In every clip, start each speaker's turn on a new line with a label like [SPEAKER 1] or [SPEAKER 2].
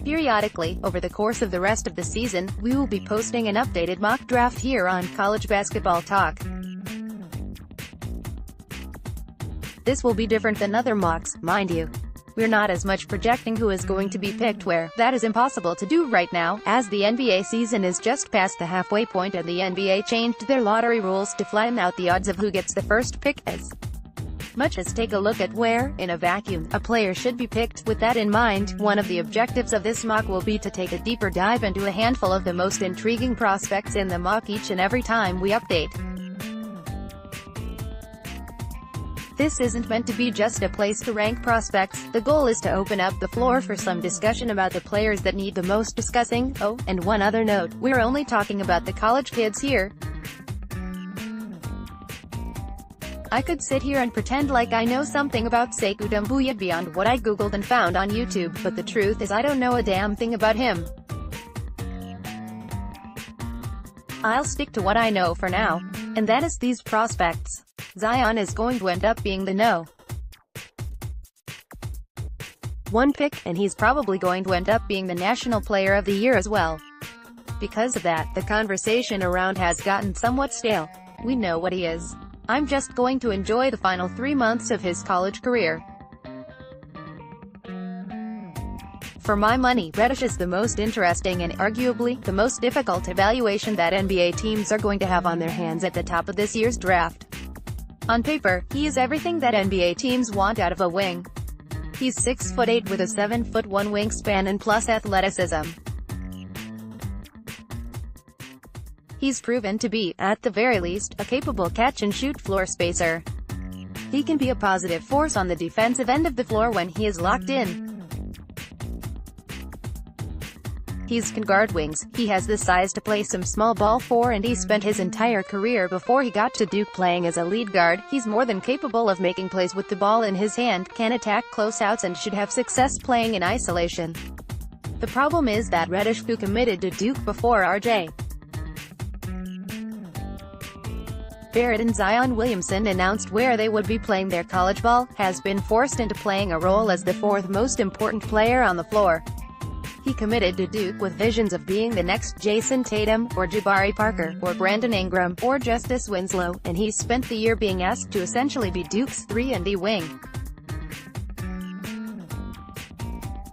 [SPEAKER 1] Periodically, over the course of the rest of the season, we will be posting an updated mock draft here on College Basketball Talk. This will be different than other mocks, mind you. We're not as much projecting who is going to be picked where, that is impossible to do right now, as the NBA season is just past the halfway point and the NBA changed their lottery rules to flatten out the odds of who gets the first pick as much as take a look at where, in a vacuum, a player should be picked. With that in mind, one of the objectives of this mock will be to take a deeper dive into a handful of the most intriguing prospects in the mock each and every time we update. This isn't meant to be just a place to rank prospects. The goal is to open up the floor for some discussion about the players that need the most discussing. Oh, and one other note, we're only talking about the college kids here. I could sit here and pretend like I know something about Sekou Doumbouya beyond what I googled and found on YouTube, but the truth is I don't know a damn thing about him. I'll stick to what I know for now, and that is these prospects. Zion is going to end up being the no. 1 pick, and he's probably going to end up being the National Player of the Year as well. Because of that, the conversation around has gotten somewhat stale. We know what he is. I'm just going to enjoy the final 3 months of his college career. For my money, Reddish is the most interesting and arguably the most difficult evaluation that NBA teams are going to have on their hands at the top of this year's draft. On paper, he is everything that NBA teams want out of a wing. He's 6'8" with a 7'1" wingspan and plus athleticism. He's proven to be, at the very least, a capable catch-and-shoot floor spacer. He can be a positive force on the defensive end of the floor when he is locked in. He can guard wings, he has the size to play some small ball 4, and he spent his entire career before he got to Duke playing as a lead guard. He's more than capable of making plays with the ball in his hand, can attack closeouts and should have success playing in isolation. The problem is that Reddish, who committed to Duke before R.J. Barrett and Zion Williamson announced where they would be playing their college ball, has been forced into playing a role as the 4th most important player on the floor. He committed to Duke with visions of being the next Jason Tatum, or Jabari Parker, or Brandon Ingram, or Justice Winslow, and he spent the year being asked to essentially be Duke's 3-and-D wing.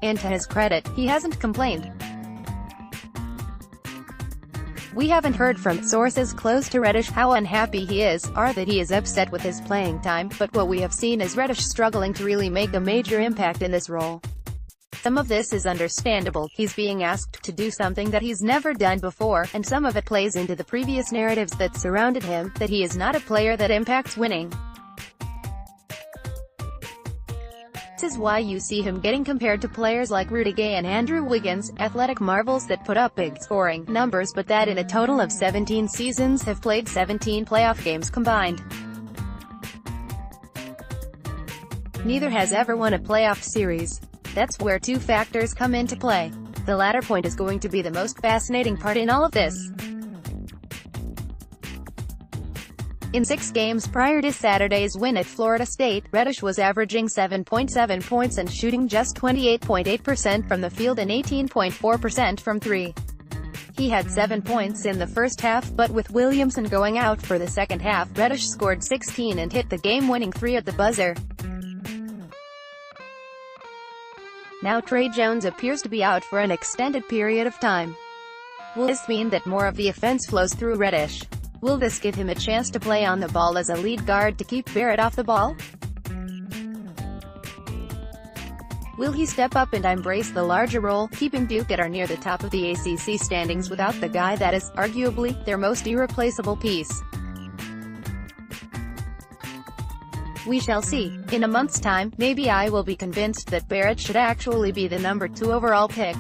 [SPEAKER 1] And to his credit, he hasn't complained. We haven't heard from sources close to Reddish how unhappy he is, or that he is upset with his playing time, but what we have seen is Reddish struggling to really make a major impact in this role. Some of this is understandable, he's being asked to do something that he's never done before, and some of it plays into the previous narratives that surrounded him, that he is not a player that impacts winning. This is why you see him getting compared to players like Rudy Gay and Andrew Wiggins, athletic marvels that put up big scoring numbers but that in a total of 17 seasons have played 17 playoff games combined. Neither has ever won a playoff series. That's where two factors come into play. The latter point is going to be the most fascinating part in all of this. In 6 games prior to Saturday's win at Florida State, Reddish was averaging 7.7 points and shooting just 28.8% from the field and 18.4% from 3. He had 7 points in the first half, but with Williamson going out for the second half, Reddish scored 16 and hit the game-winning 3 at the buzzer. Now Trey Jones appears to be out for an extended period of time. Will this mean that more of the offense flows through Reddish? Will this give him a chance to play on the ball as a lead guard to keep Barrett off the ball? Will he step up and embrace the larger role, keeping Duke at or near the top of the ACC standings without the guy that is, arguably, their most irreplaceable piece? We shall see. In a month's time, maybe I will be convinced that Barrett should actually be the number 2 overall pick.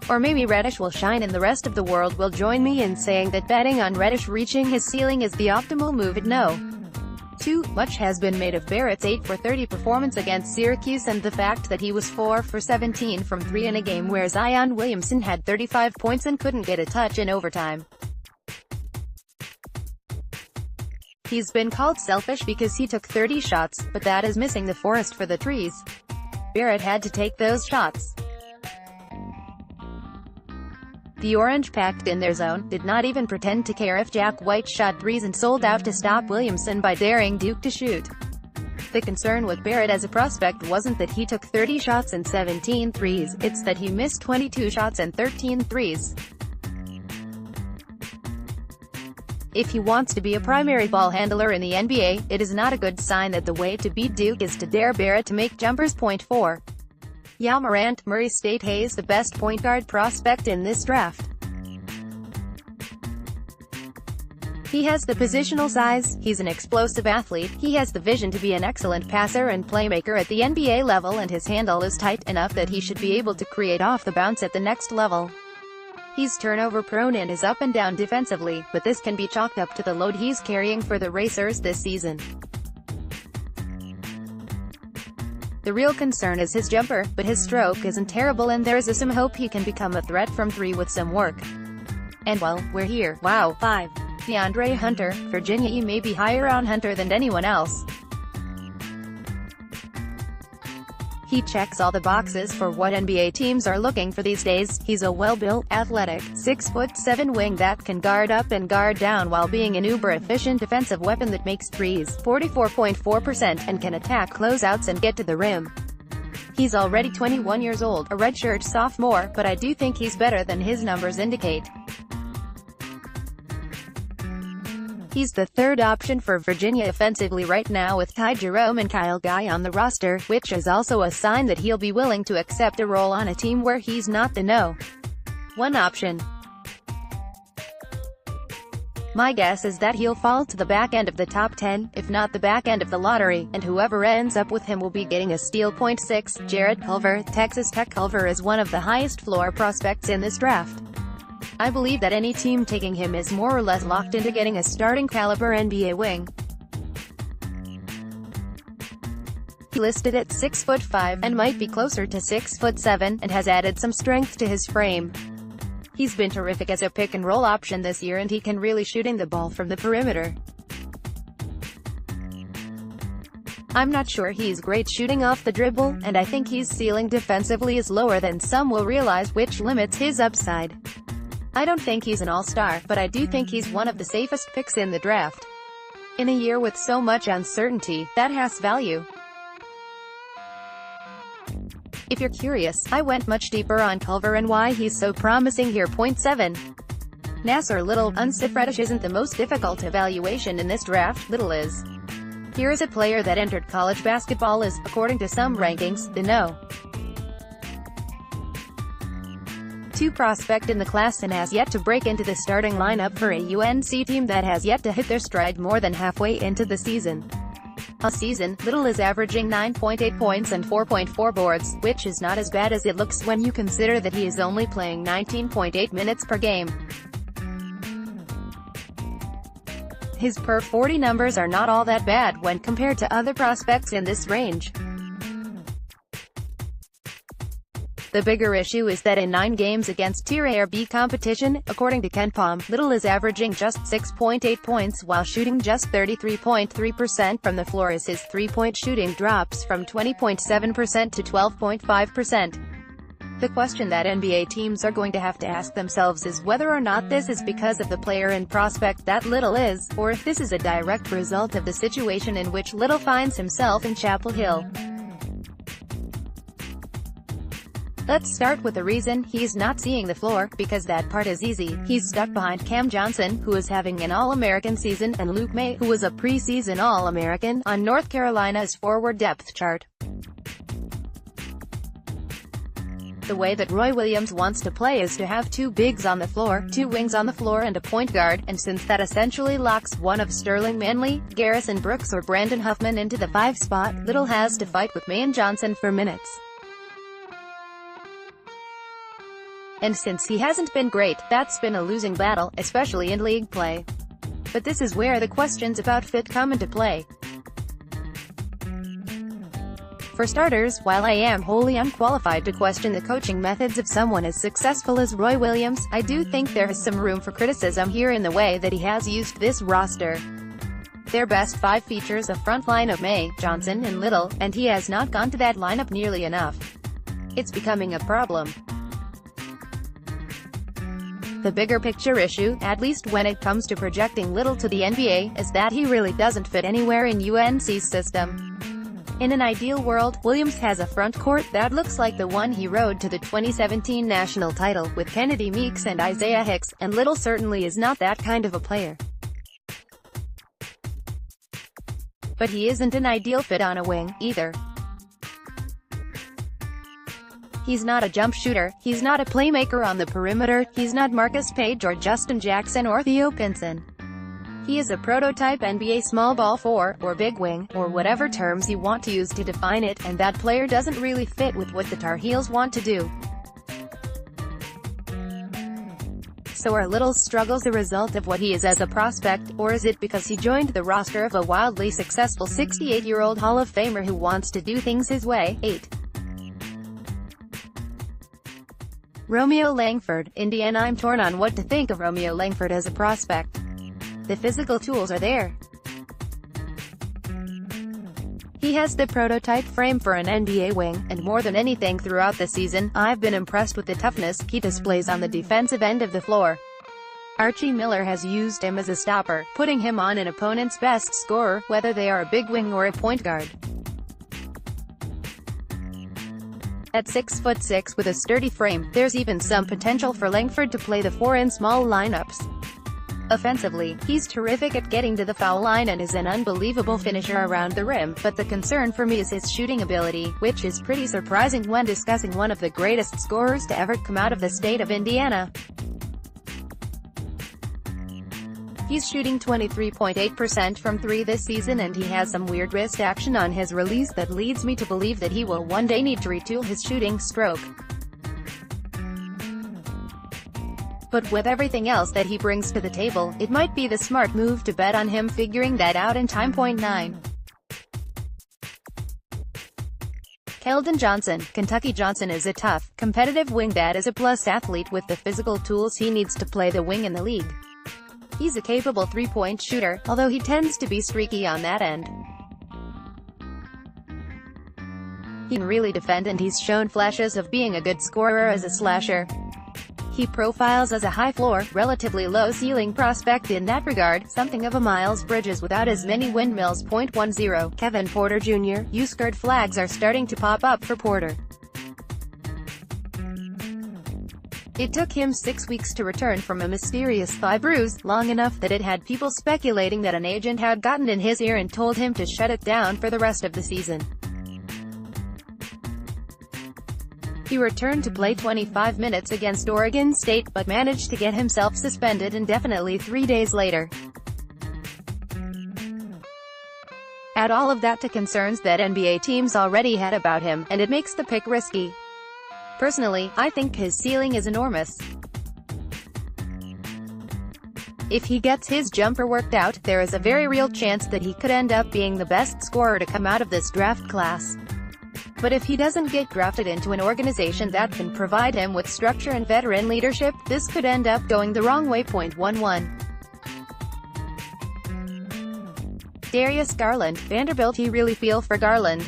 [SPEAKER 1] Or maybe Reddish will shine and the rest of the world will join me in saying that betting on Reddish reaching his ceiling is the optimal move at no. Too much has been made of Barrett's 8 for 30 performance against Syracuse and the fact that he was 4 for 17 from 3 in a game where Zion Williamson had 35 points and couldn't get a touch in overtime. He's been called selfish because he took 30 shots, but that is missing the forest for the trees. Barrett had to take those shots. The Orange packed in their zone, did not even pretend to care if Jack White shot threes and sold out to stop Williamson by daring Duke to shoot. The concern with Barrett as a prospect wasn't that he took 30 shots and 17 threes, it's that he missed 22 shots and 13 threes. If he wants to be a primary ball handler in the NBA, it is not a good sign that the way to beat Duke is to dare Barrett to make jumpers. Point 4. Ja Morant, Murray State Hayes the best point guard prospect in this draft. He has the positional size, he's an explosive athlete, he has the vision to be an excellent passer and playmaker at the NBA level, and his handle is tight enough that he should be able to create off the bounce at the next level. He's turnover prone and is up and down defensively, but this can be chalked up to the load he's carrying for the Racers this season. The real concern is his jumper, but his stroke isn't terrible and there's some hope he can become a threat from three with some work. And well, we're here. Wow. 5. DeAndre Hunter, Virginia. He may be higher on Hunter than anyone else. He checks all the boxes for what NBA teams are looking for these days. He's a well-built, athletic, 6'7" wing that can guard up and guard down while being an uber-efficient defensive weapon that makes threes, 44.4%, and can attack closeouts and get to the rim. He's already 21 years old, a redshirt sophomore, but I do think he's better than his numbers indicate. He's the third option for Virginia offensively right now with Ty Jerome and Kyle Guy on the roster, which is also a sign that he'll be willing to accept a role on a team where he's not the No. 1 option. My guess is that he'll fall to the back end of the top 10, if not the back end of the lottery, and whoever ends up with him will be getting a steal. Point 6. Jared Culver, Texas Tech. Culver is one of the highest floor prospects in this draft. I believe that any team taking him is more or less locked into getting a starting caliber NBA wing. He listed at 6'5", and might be closer to 6'7", and has added some strength to his frame. He's been terrific as a pick-and-roll option this year, and he can really shooting the ball from the perimeter. I'm not sure he's great shooting off the dribble, and I think his ceiling defensively is lower than some will realize, which limits his upside. I don't think he's an all-star, but I do think he's one of the safest picks in the draft. In a year with so much uncertainty, that has value. If you're curious, I went much deeper on Culver and why he's so promising here. Point 7. Nasser Little. Unsif Reddish isn't the most difficult evaluation in this draft. Little is. Here is a player that entered college basketball as, according to some rankings, the No. 2 prospect in the class and has yet to break into the starting lineup for a UNC team that has yet to hit their stride more than halfway into the season. All season, Little is averaging 9.8 points and 4.4 boards, which is not as bad as it looks when you consider that he is only playing 19.8 minutes per game. His per 40 numbers are not all that bad when compared to other prospects in this range. The bigger issue is that in 9 games against Tier A or B competition, according to KenPom, Little is averaging just 6.8 points while shooting just 33.3% from the floor as his three-point shooting drops from 20.7% to 12.5%. The question that NBA teams are going to have to ask themselves is whether or not this is because of the player and prospect that Little is, or if this is a direct result of the situation in which Little finds himself in Chapel Hill. Let's start with the reason he's not seeing the floor, because that part is easy. He's stuck behind Cam Johnson, who is having an All-American season, and Luke May, who was a preseason All-American, on North Carolina's forward depth chart. The way that Roy Williams wants to play is to have 2 bigs on the floor, 2 wings on the floor and a point guard, and since that essentially locks one of Sterling Manley, Garrison Brooks or Brandon Huffman into the 5 spot, Little has to fight with May and Johnson for minutes. And since he hasn't been great, that's been a losing battle, especially in league play. But this is where the questions about fit come into play. For starters, while I am wholly unqualified to question the coaching methods of someone as successful as Roy Williams, I do think there is some room for criticism here in the way that he has used this roster. Their best 5 features a front line of May, Johnson and Little, and he has not gone to that lineup nearly enough. It's becoming a problem. The bigger picture issue, at least when it comes to projecting Little to the NBA, is that he really doesn't fit anywhere in UNC's system. In an ideal world, Williams has a front court that looks like the one he rode to the 2017 national title, with Kennedy Meeks and Isaiah Hicks, and Little certainly is not that kind of a player. But he isn't an ideal fit on a wing, either. He's not a jump shooter, he's not a playmaker on the perimeter, he's not Marcus Page or Justin Jackson or Theo Pinson. He is a prototype NBA small ball 4, or big wing, or whatever terms you want to use to define it, and that player doesn't really fit with what the Tar Heels want to do. So are Little's struggles the result of what he is as a prospect, or is it because he joined the roster of a wildly successful 68-year-old Hall of Famer who wants to do things his way? 8. Romeo Langford, Indiana. I'm torn on what to think of Romeo Langford as a prospect. The physical tools are there. He has the prototype frame for an NBA wing, and more than anything throughout the season, I've been impressed with the toughness he displays on the defensive end of the floor. Archie Miller has used him as a stopper, putting him on an opponent's best scorer, whether they are a big wing or a point guard. At 6'6" with a sturdy frame, there's even some potential for Langford to play the 4 in small lineups. Offensively, he's terrific at getting to the foul line and is an unbelievable finisher around the rim, but the concern for me is his shooting ability, which is pretty surprising when discussing one of the greatest scorers to ever come out of the state of Indiana. He's shooting 23.8% from 3 this season, and he has some weird wrist action on his release that leads me to believe that he will one day need to retool his shooting stroke. But with everything else that he brings to the table, it might be the smart move to bet on him figuring that out in time. 9. Keldon Johnson, Kentucky. Johnson is a tough, competitive wing that is a plus athlete with the physical tools he needs to play the wing in the league. He's a capable 3-point shooter, although he tends to be streaky on that end. He can really defend, and he's shown flashes of being a good scorer as a slasher. He profiles as a high-floor, relatively low-ceiling prospect in that regard, something of a Miles Bridges without as many windmills. 10. Kevin Porter Jr. U-skirt flags are starting to pop up for Porter. It took him 6 weeks to return from a mysterious thigh bruise, long enough that it had people speculating that an agent had gotten in his ear and told him to shut it down for the rest of the season. He returned to play 25 minutes against Oregon State, but managed to get himself suspended indefinitely 3 days later. Add all of that to concerns that NBA teams already had about him, and it makes the pick risky. Personally, I think his ceiling is enormous. If he gets his jumper worked out, there is a very real chance that he could end up being the best scorer to come out of this draft class. But if he doesn't get drafted into an organization that can provide him with structure and veteran leadership, this could end up going the wrong way. 11. Darius Garland, Vanderbilt. You really feel for Garland.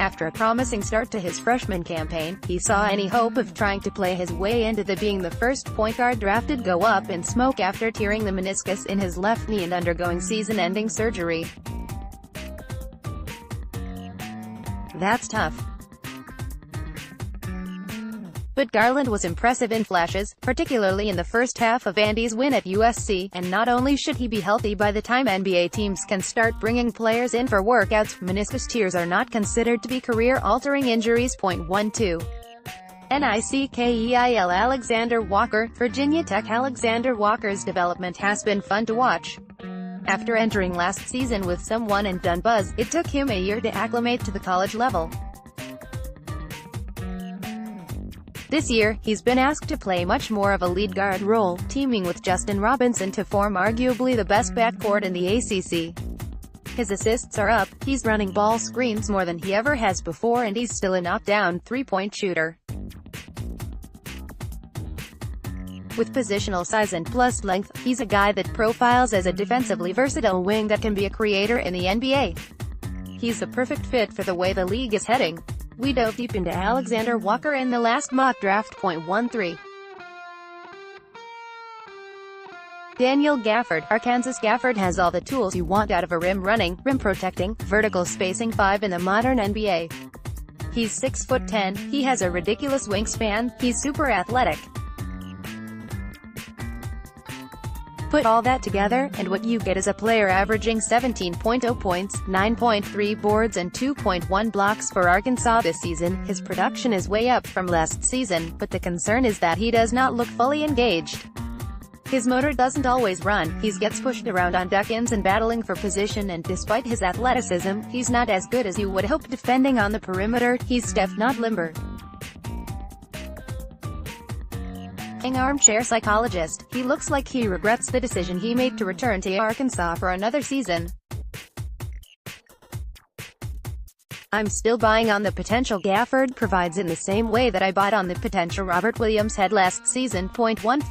[SPEAKER 1] After a promising start to his freshman campaign, he saw any hope of trying to play his way into being the first point guard drafted go up in smoke after tearing the meniscus in his left knee and undergoing season-ending surgery. That's tough. But Garland was impressive in flashes, particularly in the first half of Andy's win at USC, and not only should he be healthy by the time NBA teams can start bringing players in for workouts, meniscus tears are not considered to be career-altering injuries. 12. Nickeil Alexander Walker, Virginia Tech. Alexander Walker's development has been fun to watch. After entering last season with some one-and-done buzz, it took him a year to acclimate to the college level. This year, he's been asked to play much more of a lead guard role, teaming with Justin Robinson to form arguably the best backcourt in the ACC. His assists are up, he's running ball screens more than he ever has before, and he's still a knockdown 3-point shooter. With positional size and plus length, he's a guy that profiles as a defensively versatile wing that can be a creator in the NBA. He's the perfect fit for the way the league is heading. We dove deep into Alexander Walker in the last mock draft. 13. Daniel Gafford, Arkansas. Gafford has all the tools you want out of a rim running, rim protecting, vertical spacing 5 in the modern NBA. He's 6'10", he has a ridiculous wingspan, he's super athletic. Put all that together, and what you get is a player averaging 17.0 points, 9.3 boards and 2.1 blocks for Arkansas this season. His production is way up from last season, but the concern is that he does not look fully engaged. His motor doesn't always run, he gets pushed around on duck-ins and battling for position, and despite his athleticism, he's not as good as you would hope defending on the perimeter. He's stiff, not limber. Armchair psychologist, he looks like he regrets the decision he made to return to Arkansas for another season. I'm still buying on the potential Gafford provides in the same way that I bought on the potential Robert Williams had last season. 14.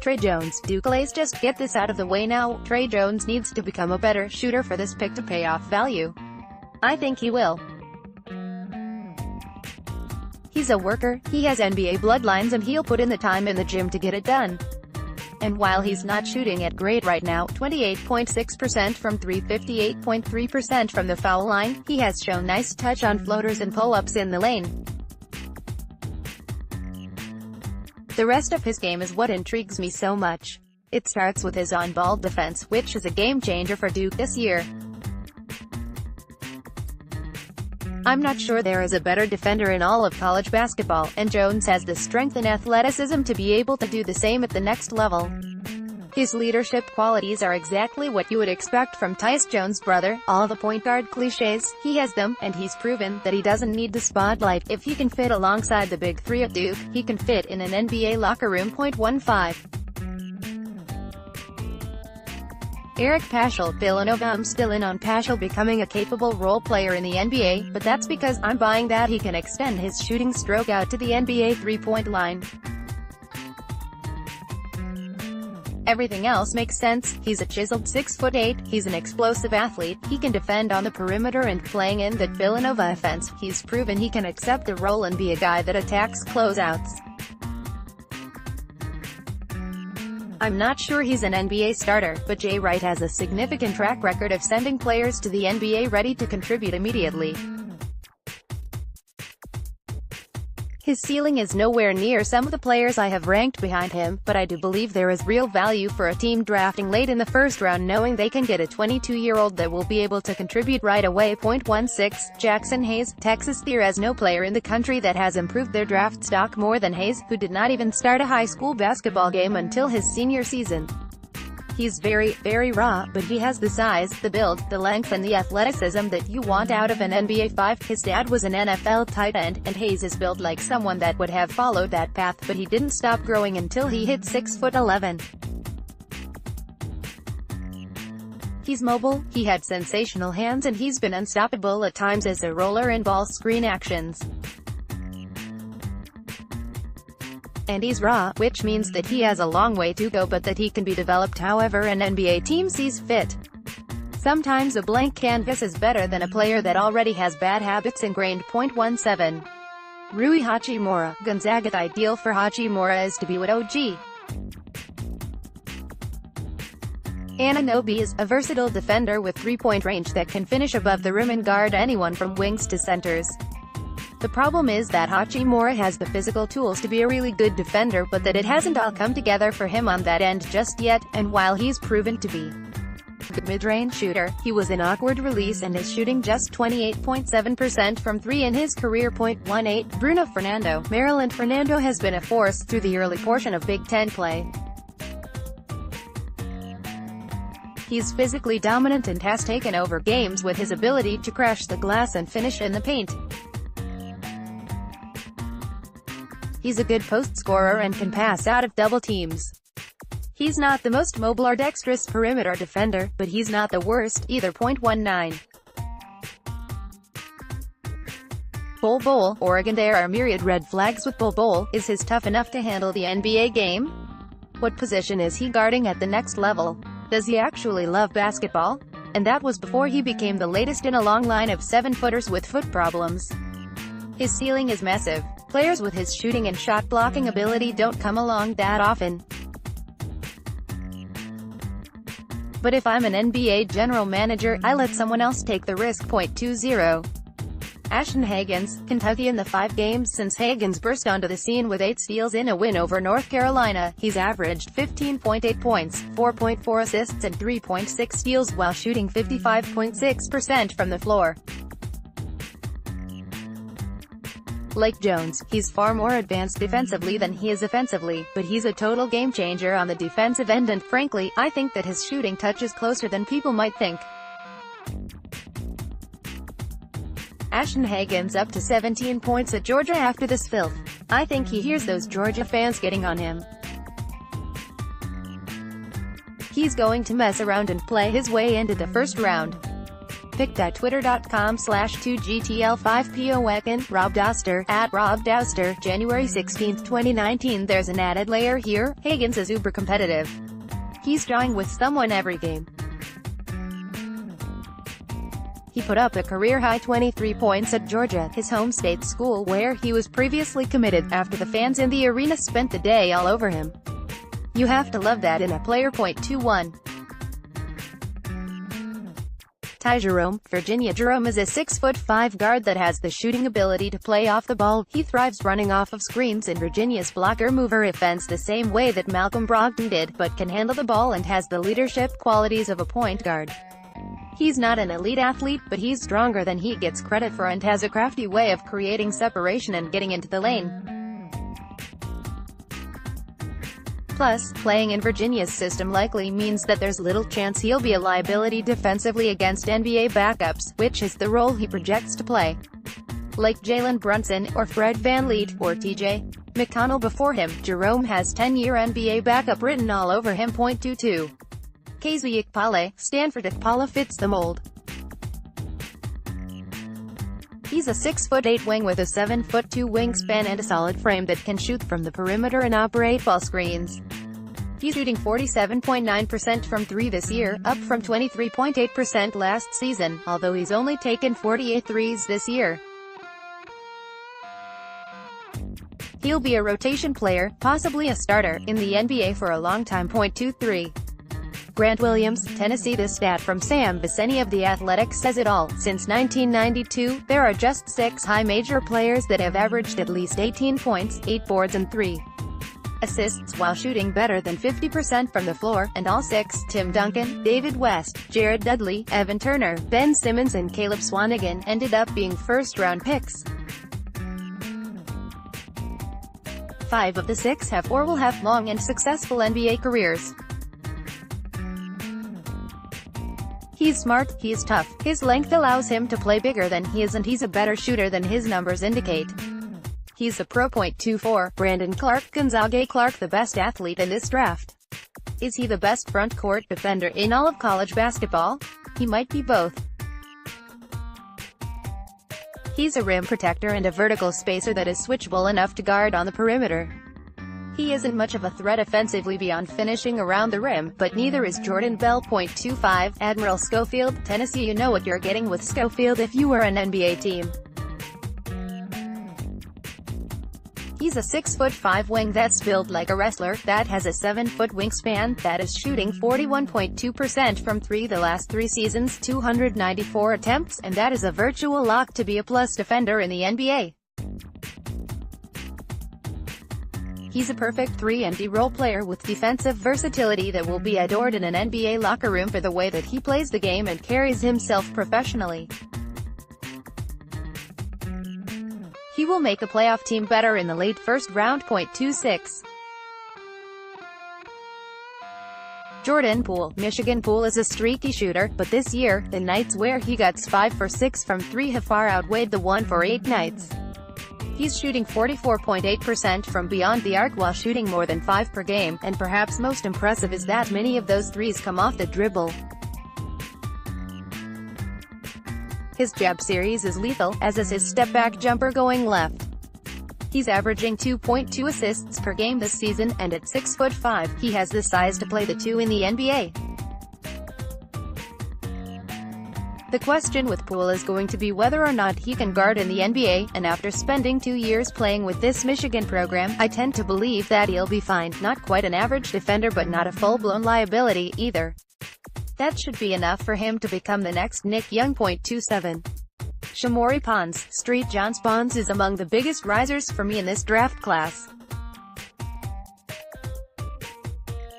[SPEAKER 1] Trey Jones, Duke. Just get this out of the way now. Trey Jones needs to become a better shooter for this pick to pay off value. I think he will. He's a worker, he has NBA bloodlines, and he'll put in the time in the gym to get it done. And while he's not shooting at great right now, 28.6% from 3, 58.3% from the foul line, he has shown nice touch on floaters and pull-ups in the lane. The rest of his game is what intrigues me so much. It starts with his on-ball defense, which is a game-changer for Duke this year. I'm not sure there is a better defender in all of college basketball, and Jones has the strength and athleticism to be able to do the same at the next level. His leadership qualities are exactly what you would expect from Tyus Jones' brother. All the point guard cliches, he has them, and he's proven that he doesn't need the spotlight. If he can fit alongside the big three at Duke, he can fit in an NBA locker room. 15. Eric Paschall, Villanova. I'm still in on Paschall becoming a capable role player in the NBA, but that's because I'm buying that he can extend his shooting stroke out to the NBA three-point line. Everything else makes sense. He's a chiseled 6'8", he's an explosive athlete, he can defend on the perimeter and playing in that Villanova offense, he's proven he can accept a role and be a guy that attacks closeouts. I'm not sure he's an NBA starter, but Jay Wright has a significant track record of sending players to the NBA ready to contribute immediately. His ceiling is nowhere near some of the players I have ranked behind him, but I do believe there is real value for a team drafting late in the first round knowing they can get a 22-year-old that will be able to contribute right away. 16. Jackson Hayes, Texas. There is no player in the country that has improved their draft stock more than Hayes, who did not even start a high school basketball game until his senior season. He's very, very raw, but he has the size, the build, the length and the athleticism that you want out of an NBA 5. His dad was an NFL tight end, and Hayes is built like someone that would have followed that path, but he didn't stop growing until he hit 6'11". He's mobile, he had sensational hands, and he's been unstoppable at times as a roller in ball screen actions. And he's raw, which means that he has a long way to go but that he can be developed however an NBA team sees fit. Sometimes a blank canvas is better than a player that already has bad habits ingrained. 17. Rui Hachimura, Gonzaga. The ideal for Hachimura is to be with OG Anunoby is a versatile defender with three-point range that can finish above the rim and guard anyone from wings to centers. The problem is that Hachimura has the physical tools to be a really good defender, but that it hasn't all come together for him on that end just yet, and while he's proven to be a good mid-range shooter, he was an awkward release and is shooting just 28.7% from 3 in his career. 18. Bruno Fernando, Maryland. Fernando has been a force through the early portion of Big Ten play. He's physically dominant and has taken over games with his ability to crash the glass and finish in the paint. He's a good post scorer and can pass out of double teams. He's not the most mobile or dexterous perimeter defender, but he's not the worst either. 19. Bol Bol, Oregon. There are myriad red flags with Bol Bol. Is his tough enough to handle the NBA game? What position is he guarding at the next level? Does he actually love basketball? And that was before he became the latest in a long line of 7-footers with foot problems. His ceiling is massive. Players with his shooting and shot blocking ability don't come along that often. But if I'm an NBA general manager, I let someone else take the risk. 20. Ashton Hagans, Kentucky. In the 5 games since Hagans burst onto the scene with 8 steals in a win over North Carolina, he's averaged 15.8 points, 4.4 assists and 3.6 steals while shooting 55.6% from the floor. Like Jones, he's far more advanced defensively than he is offensively, but he's a total game changer on the defensive end, and frankly, I think that his shooting touch is closer than people might think. Ashton Hagans up to 17 points at Georgia after this filth. I think he hears those Georgia fans getting on him. He's going to mess around and play his way into the first round. Picked at twitter.com/2GTL5POECN, Rob Doster, at Rob Doster, January 16, 2019. There's an added layer here. Hagans is uber competitive. He's drawing with someone every game. He put up a career-high 23 points at Georgia, his home state school where he was previously committed, after the fans in the arena spent the day all over him. You have to love that in a player. 21. Ty Jerome, Virginia. Jerome is a 6'5" guard that has the shooting ability to play off the ball. He thrives running off of screens in Virginia's blocker-mover offense the same way that Malcolm Brogdon did, but can handle the ball and has the leadership qualities of a point guard. He's not an elite athlete, but he's stronger than he gets credit for and has a crafty way of creating separation and getting into the lane. Plus, playing in Virginia's system likely means that there's little chance he'll be a liability defensively against NBA backups, which is the role he projects to play. Like Jalen Brunson, or Fred VanVleet, or TJ McConnell before him, Jerome has 10-year NBA backup written all over him. 22. KZ Okpala, Stanford. Okpala fits the mold. He's a 6'8" wing with a 7'2" wingspan and a solid frame that can shoot from the perimeter and operate ball screens. He's shooting 47.9% from 3 this year, up from 23.8% last season, although he's only taken 48 threes this year. He'll be a rotation player, possibly a starter, in the NBA for a long time. 23. Grant Williamson, Tennessee. This stat from Sam Vecenie of The Athletic says it all. Since 1992, there are just 6 high major players that have averaged at least 18 points, 8 boards and 3 assists while shooting better than 50% from the floor, and all 6, Tim Duncan, David West, Jared Dudley, Evan Turner, Ben Simmons and Caleb Swanigan, ended up being first-round picks. 5 of the 6 have or will have long and successful NBA careers. He's smart, he's tough, his length allows him to play bigger than he is, and he's a better shooter than his numbers indicate. He's a pro. 24. Brandon Clark, Gonzaga. Clark, the best athlete in this draft. Is he the best front-court defender in all of college basketball? He might be both. He's a rim protector and a vertical spacer that is switchable enough to guard on the perimeter. He isn't much of a threat offensively beyond finishing around the rim, but neither is Jordan Bell. 25. Admiral Schofield, Tennessee. You know what you're getting with Schofield if you were an NBA team. He's a 6'5" wing that's built like a wrestler, that has a 7-foot wingspan, that is shooting 41.2% from 3 the last 3 seasons, 294 attempts, and that is a virtual lock to be a plus defender in the NBA. He's a perfect 3-and-D role player with defensive versatility that will be adored in an NBA locker room for the way that he plays the game and carries himself professionally. He will make a playoff team better in the late first round. 26. Jordan Poole, Michigan. Poole is a streaky shooter, but this year, the nights where he got 5 for 6 from 3 have far outweighed the 1 for 8 nights. He's shooting 44.8% from beyond the arc while shooting more than 5 per game, and perhaps most impressive is that many of those threes come off the dribble. His jab series is lethal, as is his step-back jumper going left. He's averaging 2.2 assists per game this season, and at 6'5", he has the size to play the 2 in the NBA. The question with Poole is going to be whether or not he can guard in the NBA, and after spending 2 years playing with this Michigan program, I tend to believe that he'll be fine. Not quite an average defender, but not a full-blown liability either. That should be enough for him to become the next Nick Young. 27. Shamorie Ponds. Street John's Ponds is among the biggest risers for me in this draft class.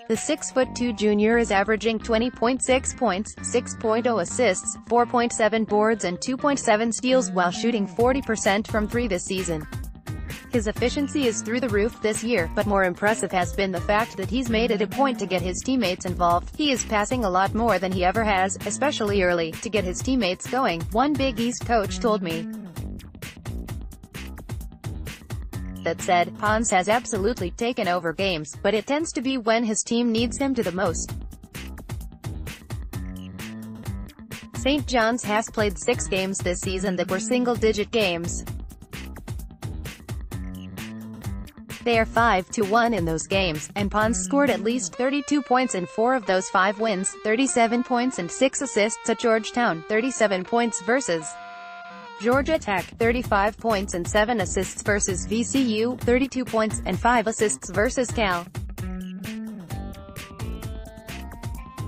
[SPEAKER 1] The 6'2" junior is averaging 20.6 points, 6.0 assists, 4.7 boards and 2.7 steals while shooting 40% from 3 this season. His efficiency is through the roof this year, but more impressive has been the fact that he's made it a point to get his teammates involved. He is passing a lot more than he ever has, especially early, to get his teammates going, one Big East coach told me. That said, Ponds has absolutely taken over games, but it tends to be when his team needs him to the most. St. John's has played 6 games this season that were single-digit games. They are 5-1 in those games, and Ponds scored at least 32 points in 4 of those 5 wins, 37 points and 6 assists at Georgetown, 37 points versus Georgia Tech, 35 points and 7 assists versus VCU, 32 points and 5 assists versus Cal.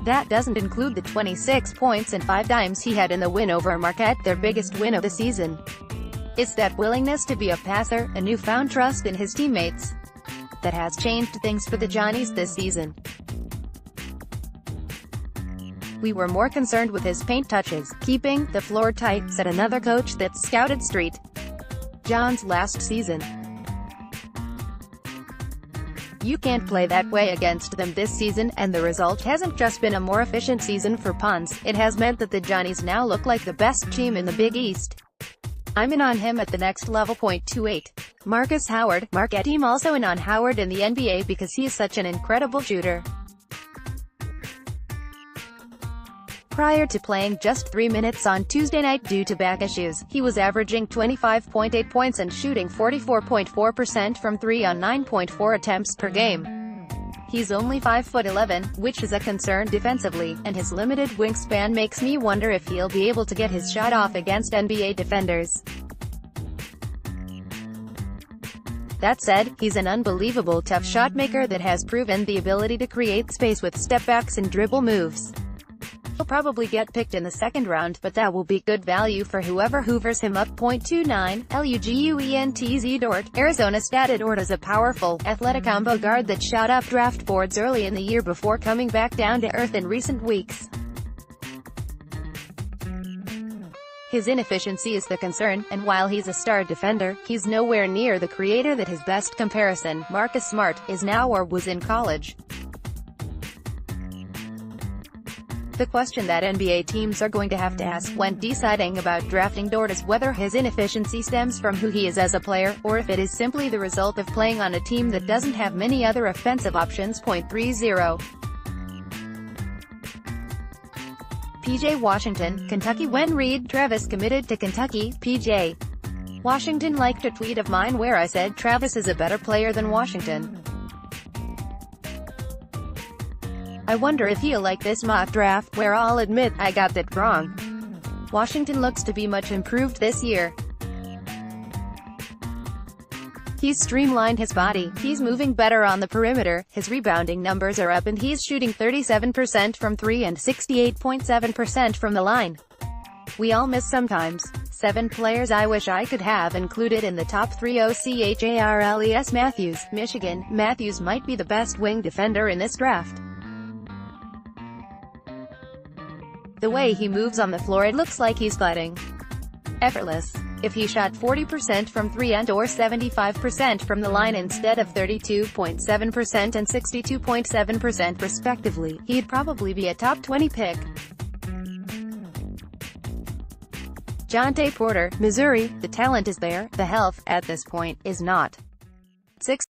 [SPEAKER 1] That doesn't include the 26 points and 5 dimes he had in the win over Marquette, their biggest win of the season. It's that willingness to be a passer, a newfound trust in his teammates, that has changed things for the Johnnies this season. We were more concerned with his paint touches, keeping the floor tight, said another coach that scouted Street John's last season. You can't play that way against them this season, and the result hasn't just been a more efficient season for Ponds, it has meant that the Johnnies now look like the best team in the Big East. I'm in on him at the next level. 28. Marcus Howard. Marquette team also in on Howard in the NBA because he is such an incredible shooter. Prior to playing just 3 minutes on Tuesday night due to back issues, he was averaging 25.8 points and shooting 44.4% from 3 on 9.4 attempts per game. He's only 5'11", which is a concern defensively, and his limited wingspan makes me wonder if he'll be able to get his shot off against NBA defenders. That said, he's an unbelievable tough shot maker that has proven the ability to create space with step-backs and dribble moves. He'll probably get picked in the second round, but that will be good value for whoever hoovers him up. 29. Luguentz Dort. Arizona statted Dort as a powerful, athletic combo guard that shot up draft boards early in the year before coming back down to earth in recent weeks. His inefficiency is the concern, and while he's a star defender, he's nowhere near the creator that his best comparison, Marcus Smart, is now or was in college. The question that NBA teams are going to have to ask when deciding about drafting Dort is whether his inefficiency stems from who he is as a player, or if it is simply the result of playing on a team that doesn't have many other offensive options. 30. PJ Washington, Kentucky. When Reed Travis committed to Kentucky, PJ Washington liked a tweet of mine where I said Travis is a better player than Washington. I wonder if he'll like this mock draft, where I'll admit, I got that wrong. Washington looks to be much improved this year. He's streamlined his body, he's moving better on the perimeter, his rebounding numbers are up and he's shooting 37% from 3 and 68.7% from the line. We all miss sometimes. 7 players I wish I could have included in the top 3. Charles Matthews, Michigan. Matthews might be the best wing defender in this draft. The way he moves on the floor, it looks like he's gliding. Effortless. If he shot 40% from 3 and or 75% from the line instead of 32.7% and 62.7% respectively, he'd probably be a top 20 pick. Jonte Porter, Missouri. The talent is there, the health, at this point, is not. 6.